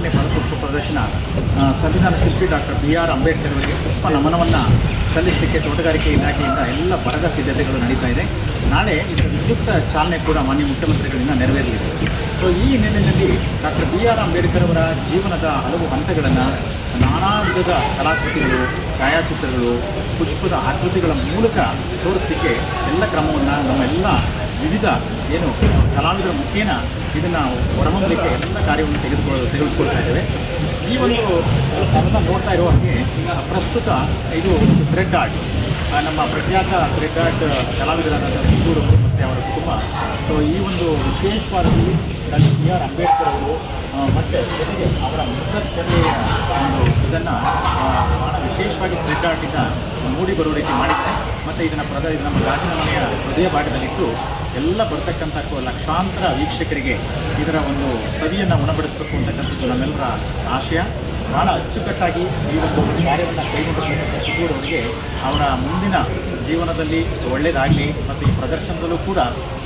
76ನೇ ಫಲಪುಷ್ಪ ಪ್ರದರ್ಶನ ಸಂವಿಧಾನ ಶಿಲ್ಪಿ ಡಾಕ್ಟರ್ BR ಅಂಬೇಡ್ಕರ್ ಅವರಿಗೆ ಪುಷ್ಪ ನಮನವನ್ನು ಸಲ್ಲಿಸಲಿಕ್ಕೆ ತೋಟಗಾರಿಕೆ ಇಲಾಖೆಯಿಂದ ಎಲ್ಲ ಬರದ ಸಿದ್ಧತೆಗಳು ನಡೀತಾ ಇದೆ. ನಾಳೆ ಇದರ ವಿದ್ಯುಕ್ತ ಚಾಲನೆ ಕೂಡ ಮಾನ್ಯ ಮುಖ್ಯಮಂತ್ರಿಗಳಿಂದ ನೆರವೇರಲಿದೆ. ಸೊ ಈ ಹಿನ್ನೆಲೆಯಲ್ಲಿ ಡಾಕ್ಟರ್ BR ಅಂಬೇಡ್ಕರ್ ಅವರ ಜೀವನದ ಹಲವು ಹಂತಗಳನ್ನು ನಾನಾ ವಿಧದ ಕಲಾಕೃತಿಗಳು, ಛಾಯಾಚಿತ್ರಗಳು, ಪುಷ್ಪದ ಆಕೃತಿಗಳ ಮೂಲಕ ತೋರಿಸಲಿಕ್ಕೆ ಎಲ್ಲ ಕ್ರಮವನ್ನು ನಮ್ಮೆಲ್ಲ ವಿವಿಧ ಕಲಾವಿದರ ಮುಖೇನ ಇದನ್ನು ಹೊರಹೊಮ್ಮಲಿಕ್ಕೆ ಎಲ್ಲ ಕಾರ್ಯವನ್ನು ತೆಗೆದುಕೊಳ್ತಾ ಇದ್ದೇವೆ. ಈ ಒಂದು ನೋಡ್ತಾ ಇರುವ ಹಾಗೆ ಪ್ರಸ್ತುತ ಇದು ಥ್ರೆಡ್ ಆರ್ಟ್, ನಮ್ಮ ಪ್ರಖ್ಯಾತ ಥ್ರೆಡ್ ಆರ್ಟ್ ಕಲಾವಿದರಾದ ಕಿತ್ತೂರು ಮತ್ತು ಅವರ ಕುಟುಂಬ. ಸೊ ಈ ಒಂದು ವಿಶೇಷವಾದಲ್ಲಿ ಡಾಕ್ಟರ್ BR ಅಂಬೇಡ್ಕರ್ ಅವರು ಮತ್ತು ಜೊತೆಗೆ ಅವರ ಮುಖಚರ್ಯೆಯ ಒಂದು ಇದನ್ನು ಭಾಳ ವಿಶೇಷವಾಗಿ ಥ್ರೆಡ್ ಆರ್ಟಿಂದ ಮೂಡಿ ಬರುವ ರೀತಿ ಮಾಡಿದ್ದಾರೆ. ಮತ್ತು ಇದನ್ನು ನಮ್ಮ ಗಾಜಿನ ಮನೆಯ ಹೃದಯ ಭಾಗದಲ್ಲಿಟ್ಟು ಎಲ್ಲ ಬರ್ತಕ್ಕಂಥ ಲಕ್ಷಾಂತರ ವೀಕ್ಷಕರಿಗೆ ಇದರ ಒಂದು ಸವಿಯನ್ನು ಉಣಬಡಿಸಬೇಕು ಅಂತಕ್ಕಂಥದ್ದು ನಮ್ಮೆಲ್ಲರ ಆಶಯ. ಭಾಳ ಅಚ್ಚುಕಟ್ಟಾಗಿ ಈ ಒಂದು ಕಾರ್ಯವನ್ನು ಕೈಗೊಂಡಿರ್ತಕ್ಕಂಥ ಕಿತ್ತೂರು ಅವರಿಗೆ ಅವರ ಮುಂದಿನ ಜೀವನದಲ್ಲಿ ಒಳ್ಳೆಯದಾಗಲಿ ಮತ್ತು ಈ ಪ್ರದರ್ಶನದಲ್ಲೂ ಕೂಡ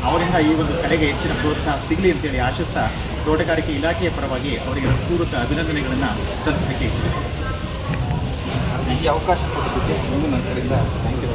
ಅವರಿಂದ ಈ ಒಂದು ಕಲೆಗೆ ಹೆಚ್ಚಿನ ಪ್ರೋತ್ಸಾಹ ಸಿಗಲಿ ಅಂತೇಳಿ ಆಶಿಸ್ತಾ ತೋಟಗಾರಿಕೆ ಇಲಾಖೆಯ ಪರವಾಗಿ ಅವರಿಗೆ ಪೂರ್ವಕ ಅಭಿನಂದನೆಗಳನ್ನು ಸಲ್ಲಿಸಲಿಕ್ಕೆ ಇಚ್ಛಿಸ್ತೀನಿ. ಈ ಅವಕಾಶ ಕೊಟ್ಟಿದ್ದಕ್ಕೆ ನನ್ನ ಕಡೆಯಿಂದ ಥ್ಯಾಂಕ್ ಯು.